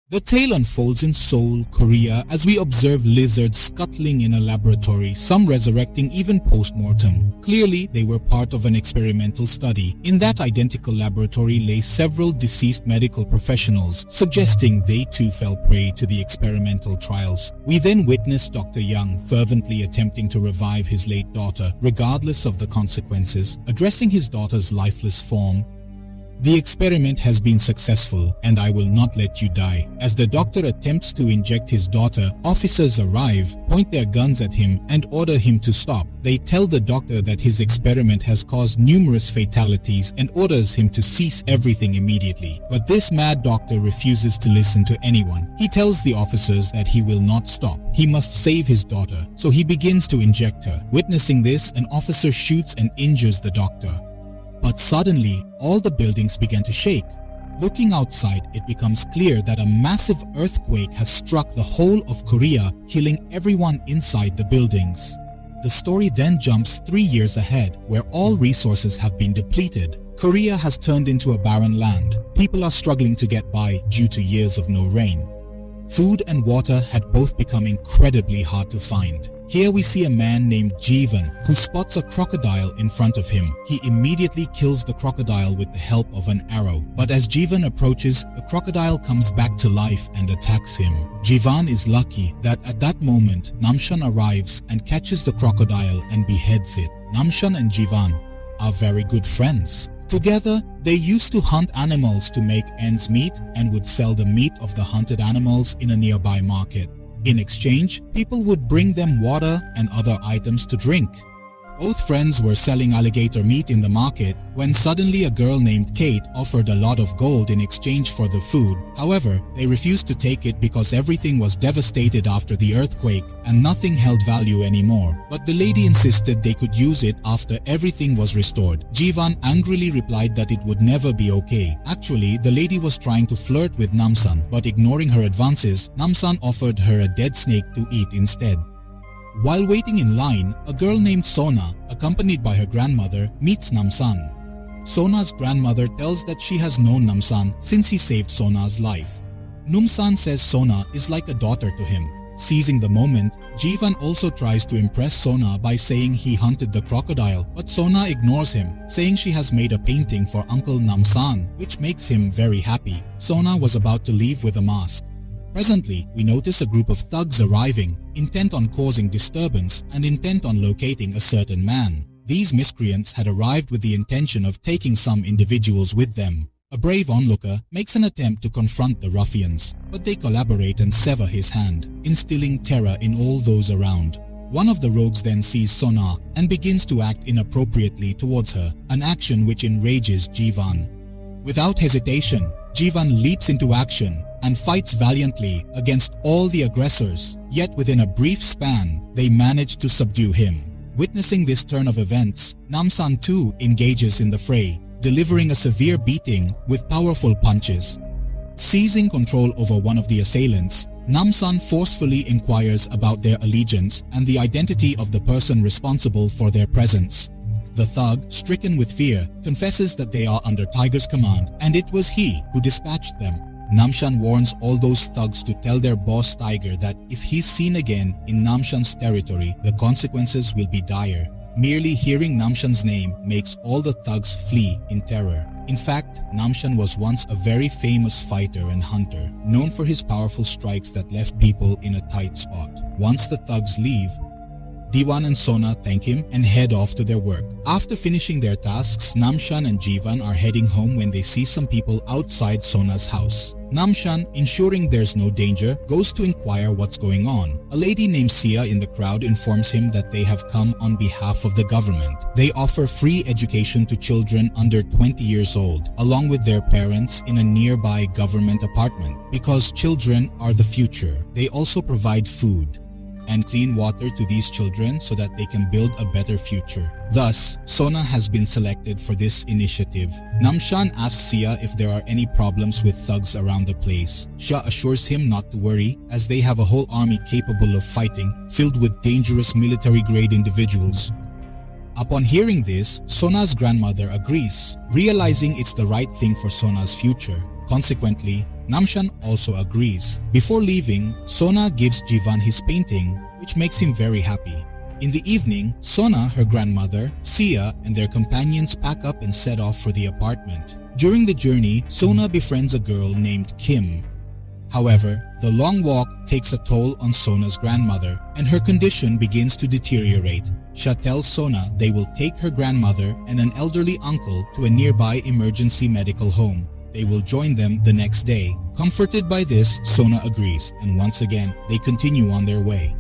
The tale unfolds in Seoul, Korea, as we observe lizards scuttling in a laboratory, some resurrecting even post-mortem. Clearly, they were part of an experimental study. In that identical laboratory lay several deceased medical professionals, suggesting they too fell prey to the experimental trials. We then witness Dr. Young fervently attempting to revive his late daughter, regardless of the consequences, addressing his daughter's lifeless form. The experiment has been successful and I will not let you die. As the doctor attempts to inject his daughter, officers arrive, point their guns at him and order him to stop. They tell the doctor that his experiment has caused numerous fatalities and orders him to cease everything immediately. But this mad doctor refuses to listen to anyone. He tells the officers that he will not stop. He must save his daughter, so he begins to inject her. Witnessing this, an officer shoots and injures the doctor. But suddenly, all the buildings began to shake. Looking outside, it becomes clear that a massive earthquake has struck the whole of Korea, killing everyone inside the buildings. The story then jumps 3 years ahead, where all resources have been depleted. Korea has turned into a barren land. People are struggling to get by due to years of no rain. Food and water had both become incredibly hard to find. Here we see a man named Jeevan who spots a crocodile in front of him. He immediately kills the crocodile with the help of an arrow. But as Jeevan approaches, the crocodile comes back to life and attacks him. Jeevan is lucky that at that moment Namshan arrives and catches the crocodile and beheads it. Namshan and Jeevan are very good friends. Together, they used to hunt animals to make ends meet and would sell the meat of the hunted animals in a nearby market. In exchange, people would bring them water and other items to drink. Both friends were selling alligator meat in the market when suddenly a girl named Kate offered a lot of gold in exchange for the food. However, they refused to take it because everything was devastated after the earthquake and nothing held value anymore. But the lady insisted they could use it after everything was restored. Jeevan angrily replied that it would never be okay. Actually, the lady was trying to flirt with Namsan, but ignoring her advances, Namsan offered her a dead snake to eat instead. While waiting in line, a girl named Sona, accompanied by her grandmother, meets Namsan. Sona's grandmother tells that she has known Namsan since he saved Sona's life. Namsan says Sona is like a daughter to him. Seizing the moment, Jeevan also tries to impress Sona by saying he hunted the crocodile, but Sona ignores him, saying she has made a painting for Uncle Namsan, which makes him very happy. Sona was about to leave with a mask. Presently, we notice a group of thugs arriving, intent on causing disturbance and intent on locating a certain man. These miscreants had arrived with the intention of taking some individuals with them. A brave onlooker makes an attempt to confront the ruffians, but they collaborate and sever his hand, instilling terror in all those around. One of the rogues then sees Sona and begins to act inappropriately towards her, an action which enrages Jeevan. Without hesitation, Jeevan leaps into action and fights valiantly against all the aggressors, yet within a brief span, they manage to subdue him. Witnessing this turn of events, Namsan too engages in the fray, delivering a severe beating with powerful punches. Seizing control over one of the assailants, Namsan forcefully inquires about their allegiance and the identity of the person responsible for their presence. The thug, stricken with fear, confesses that they are under Tiger's command and it was he who dispatched them. Namshan warns all those thugs to tell their boss Tiger that if he's seen again in Namshan's territory, the consequences will be dire. Merely hearing Namshan's name makes all the thugs flee in terror. In fact, Namshan was once a very famous fighter and hunter, known for his powerful strikes that left people in a tight spot. Once the thugs leave, Diwan and Sona thank him and head off to their work. After finishing their tasks, Namshan and Jeevan are heading home when they see some people outside Sona's house. Namshan, ensuring there's no danger, goes to inquire what's going on. A lady named Sia in the crowd informs him that they have come on behalf of the government. They offer free education to children under 20 years old, along with their parents in a nearby government apartment. Because children are the future, they also provide food and clean water to these children so that they can build a better future. Thus, Sona has been selected for this initiative. Namshan asks Sia if there are any problems with thugs around the place. Sia assures him not to worry as they have a whole army capable of fighting, filled with dangerous military-grade individuals. Upon hearing this, Sona's grandmother agrees, realizing it's the right thing for Sona's future. Consequently, Namshan also agrees. Before leaving, Sona gives Jivan his painting, which makes him very happy. In the evening, Sona, her grandmother, Sia, and their companions pack up and set off for the apartment. During the journey, Sona befriends a girl named Kim. However, the long walk takes a toll on Sona's grandmother, and her condition begins to deteriorate. Sha tells Sona they will take her grandmother and an elderly uncle to a nearby emergency medical home. They will join them the next day. Comforted by this, Sona agrees, and once again, they continue on their way.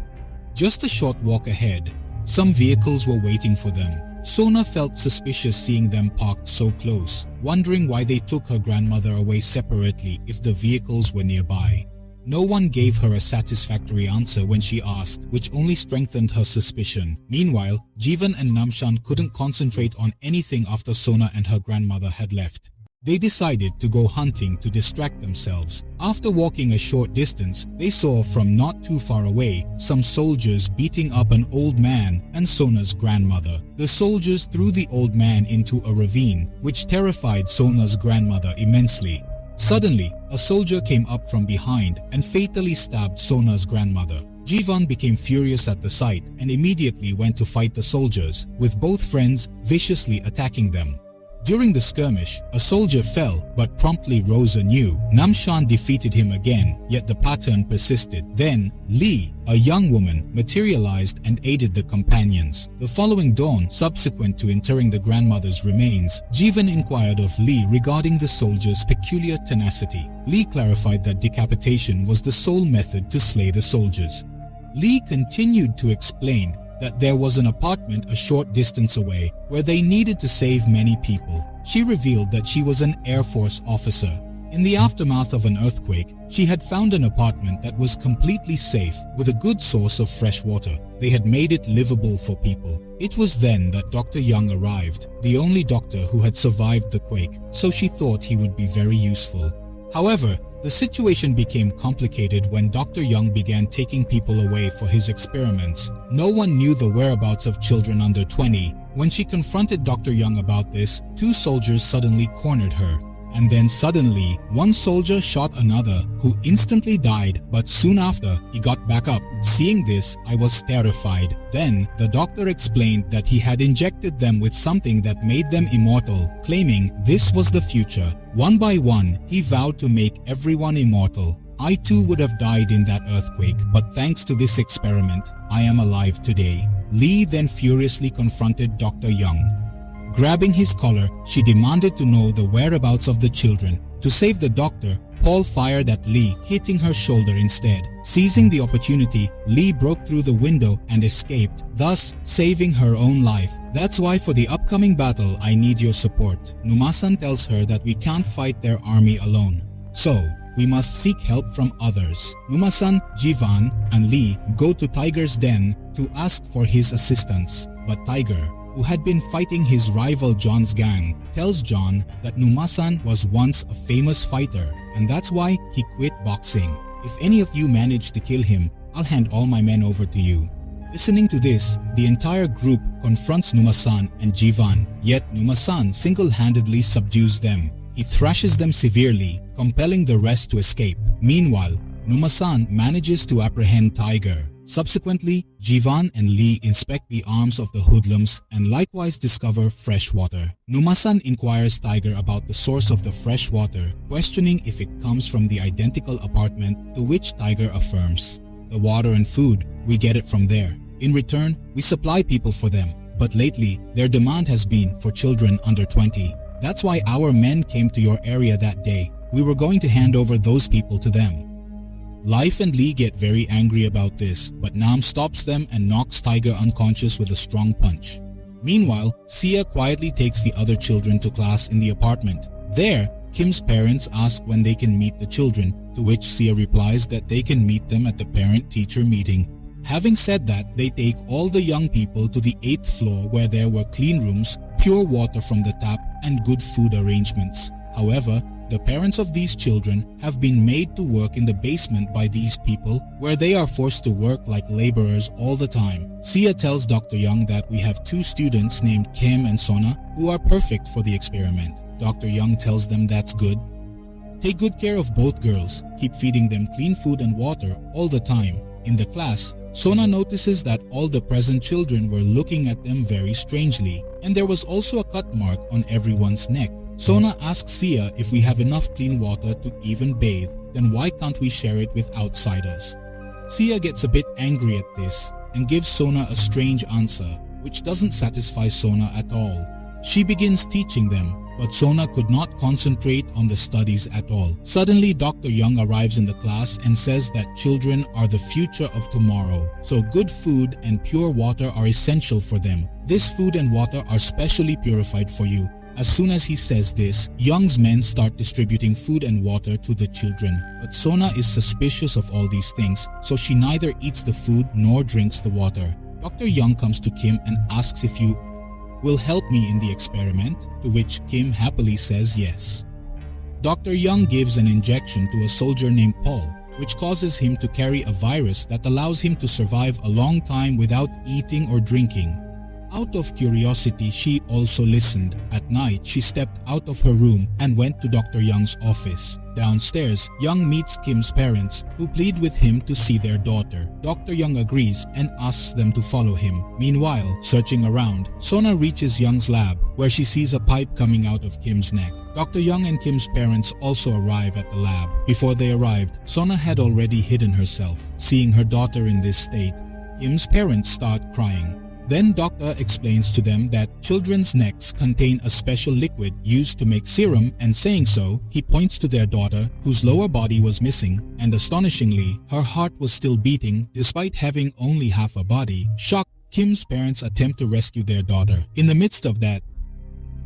Just a short walk ahead, some vehicles were waiting for them. Sona felt suspicious seeing them parked so close, wondering why they took her grandmother away separately if the vehicles were nearby. No one gave her a satisfactory answer when she asked, which only strengthened her suspicion. Meanwhile, Jivan and Namshan couldn't concentrate on anything after Sona and her grandmother had left. They decided to go hunting to distract themselves. After walking a short distance, they saw from not too far away some soldiers beating up an old man and Sona's grandmother. The soldiers threw the old man into a ravine, which terrified Sona's grandmother immensely. Suddenly, a soldier came up from behind and fatally stabbed Sona's grandmother. Jivan became furious at the sight and immediately went to fight the soldiers, with both friends viciously attacking them. During the skirmish, a soldier fell but promptly rose anew. Namshan defeated him again, yet the pattern persisted. Then, Lee, a young woman, materialized and aided the companions. The following dawn, subsequent to interring the grandmother's remains, Jivan inquired of Lee regarding the soldier's peculiar tenacity. Lee clarified that decapitation was the sole method to slay the soldiers. Lee continued to explain that there was an apartment a short distance away where they needed to save many people. She revealed that she was an Air Force officer. In the aftermath of an earthquake, she had found an apartment that was completely safe with a good source of fresh water. They had made it livable for people. It was then that Dr. Young arrived, the only doctor who had survived the quake, so she thought he would be very useful. However, the situation became complicated when Dr. Young began taking people away for his experiments. No one knew the whereabouts of children under 20. When she confronted Dr. Young about this, two soldiers suddenly cornered her. And then suddenly, one soldier shot another who instantly died, but soon after, he got back up. Seeing this, I was terrified. Then, the doctor explained that he had injected them with something that made them immortal, claiming this was the future. One by one, he vowed to make everyone immortal. I too would have died in that earthquake, but thanks to this experiment, I am alive today. Lee then furiously confronted Dr. Young. Grabbing his collar, she demanded to know the whereabouts of the children. To save the doctor, Paul fired at Lee, hitting her shoulder instead. Seizing the opportunity, Lee broke through the window and escaped, thus saving her own life. That's why for the upcoming battle, I need your support. Numasan tells her that we can't fight their army alone. So, we must seek help from others. Numasan, Jivan, and Lee go to Tiger's den to ask for his assistance. But Tiger, who had been fighting his rival John's gang, tells John that Numasan was once a famous fighter and that's why he quit boxing. If any of you manage to kill him, I'll hand all my men over to you. Listening to this, the entire group confronts Numasan and Jivan, yet Numasan single-handedly subdues them. He thrashes them severely, compelling the rest to escape. Meanwhile, Numasan manages to apprehend Tiger. Subsequently, Jivan and Lee inspect the arms of the hoodlums and likewise discover fresh water. Numasan inquires Tiger about the source of the fresh water, questioning if it comes from the identical apartment, to which Tiger affirms, "The water and food, we get it from there. In return, we supply people for them. But lately, their demand has been for children under 20. That's why our men came to your area that day. We were going to hand over those people to them." Life and Lee get very angry about this, but Nam stops them and knocks Tiger unconscious with a strong punch. Meanwhile, Sia quietly takes the other children to class in the apartment. There, Kim's parents ask when they can meet the children, to which Sia replies that they can meet them at the parent-teacher meeting. Having said that, they take all the young people to the 8th floor where there were clean rooms, pure water from the tap, and good food arrangements. However, the parents of these children have been made to work in the basement by these people, where they are forced to work like laborers all the time. Sia tells Dr. Young that we have 2 students named Kim and Sona who are perfect for the experiment. Dr. Young tells them that's good. Take good care of both girls. Keep feeding them clean food and water all the time. In the class, Sona notices that all the present children were looking at them very strangely, and there was also a cut mark on everyone's neck. Sona asks Sia if we have enough clean water to even bathe, then why can't we share it with outsiders? Sia gets a bit angry at this and gives Sona a strange answer, which doesn't satisfy Sona at all. She begins teaching them, but Sona could not concentrate on the studies at all. Suddenly, Dr. Young arrives in the class and says that children are the future of tomorrow, so good food and pure water are essential for them. This food and water are specially purified for you. As soon as he says this, Young's men start distributing food and water to the children. But Sona is suspicious of all these things, so she neither eats the food nor drinks the water. Dr. Young comes to Kim and asks if you will help me in the experiment, to which Kim happily says yes. Dr. Young gives an injection to a soldier named Paul, which causes him to carry a virus that allows him to survive a long time without eating or drinking. Out of curiosity, she also listened. At night, she stepped out of her room and went to Dr. Young's office. Downstairs, Young meets Kim's parents, who plead with him to see their daughter. Dr. Young agrees and asks them to follow him. Meanwhile, searching around, Sona reaches Young's lab, where she sees a pipe coming out of Kim's neck. Dr. Young and Kim's parents also arrive at the lab. Before they arrived, Sona had already hidden herself. Seeing her daughter in this state, Kim's parents start crying. Then Doctor explains to them that children's necks contain a special liquid used to make serum, and saying so, he points to their daughter, whose lower body was missing, and astonishingly, her heart was still beating despite having only half a body. Shocked, Kim's parents attempt to rescue their daughter. In the midst of that,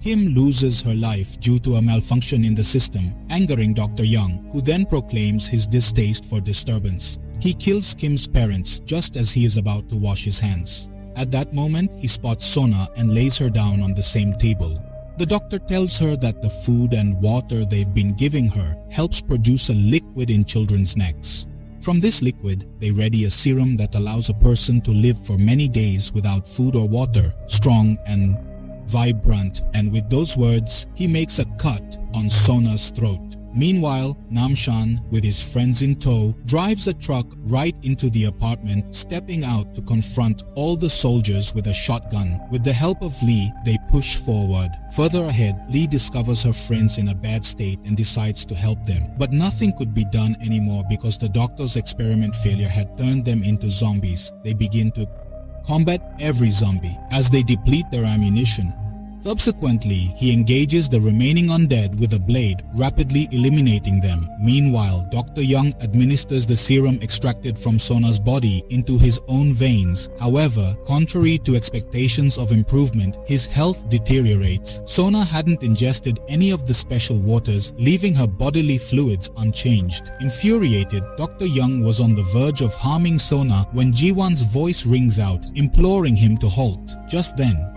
Kim loses her life due to a malfunction in the system, angering Dr. Young, who then proclaims his distaste for disturbance. He kills Kim's parents just as he is about to wash his hands. At that moment, he spots Sona and lays her down on the same table. The doctor tells her that the food and water they've been giving her helps produce a liquid in children's necks. From this liquid, they ready a serum that allows a person to live for many days without food or water, strong and vibrant, and with those words, he makes a cut on Sona's throat. Meanwhile, Namshan, with his friends in tow, drives a truck right into the apartment, stepping out to confront all the soldiers with a shotgun. With the help of Lee, they push forward. Further ahead, Lee discovers her friends in a bad state and decides to help them. But nothing could be done anymore because the doctor's experiment failure had turned them into zombies. They begin to combat every zombie as they deplete their ammunition. Subsequently, he engages the remaining undead with a blade, rapidly eliminating them. Meanwhile, Dr. Young administers the serum extracted from Sona's body into his own veins. However, contrary to expectations of improvement, his health deteriorates. Sona hadn't ingested any of the special waters, leaving her bodily fluids unchanged. Infuriated, Dr. Young was on the verge of harming Sona when Jiwan's voice rings out, imploring him to halt. Just then,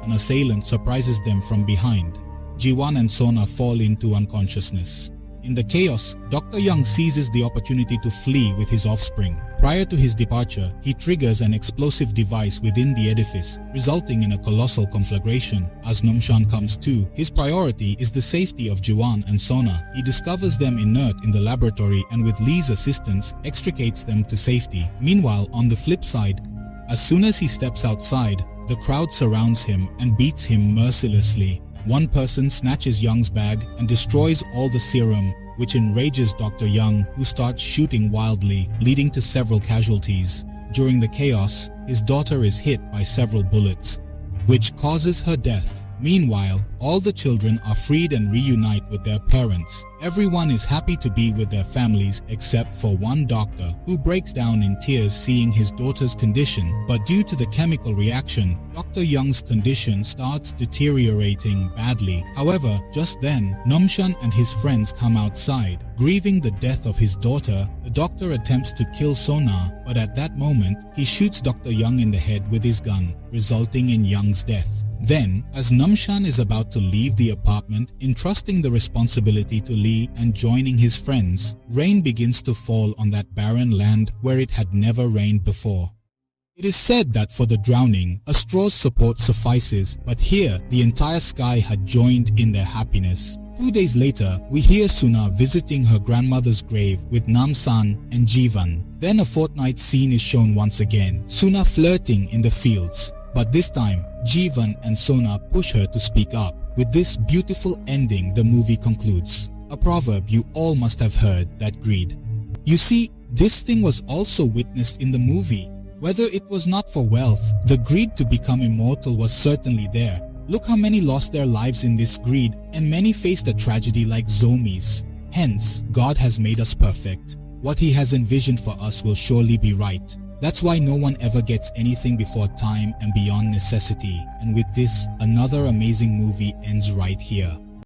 an assailant surprises them from behind. Jiwan and Sona fall into unconsciousness. In the chaos, Dr. Young seizes the opportunity to flee with his offspring. Prior to his departure, he triggers an explosive device within the edifice, resulting in a colossal conflagration. As Namshan comes to, his priority is the safety of Jiwan and Sona. He discovers them inert in the laboratory and with Lee's assistance, extricates them to safety. Meanwhile, on the flip side, as soon as he steps outside, the crowd surrounds him and beats him mercilessly. One person snatches Young's bag and destroys all the serum, which enrages Dr. Young, who starts shooting wildly, leading to several casualties. During the chaos, his daughter is hit by several bullets, which causes her death. Meanwhile, all the children are freed and reunite with their parents. Everyone is happy to be with their families except for one doctor, who breaks down in tears seeing his daughter's condition. But due to the chemical reaction, Dr. Young's condition starts deteriorating badly. However, just then, Namshan and his friends come outside. Grieving the death of his daughter, the doctor attempts to kill Sona, but at that moment, he shoots Dr. Young in the head with his gun, resulting in Young's death. Then, as Namshan is about to leave the apartment, entrusting the responsibility to Lee and joining his friends, rain begins to fall on that barren land where it had never rained before. It is said that for the drowning, a straw's support suffices, but here the entire sky had joined in their happiness. 2 days later, we hear Suna visiting her grandmother's grave with Namsan and Jivan. Then a fortnight scene is shown once again, Suna flirting in the fields. But this time, Jivan and Sona push her to speak up. With this beautiful ending, the movie concludes. A proverb you all must have heard, that greed. You see, this thing was also witnessed in the movie. Whether it was not for wealth, the greed to become immortal was certainly there. Look how many lost their lives in this greed, and many faced a tragedy like Zomi's. Hence, God has made us perfect. What He has envisioned for us will surely be right. That's why no one ever gets anything before time and beyond necessity. And with this, another amazing movie ends right here.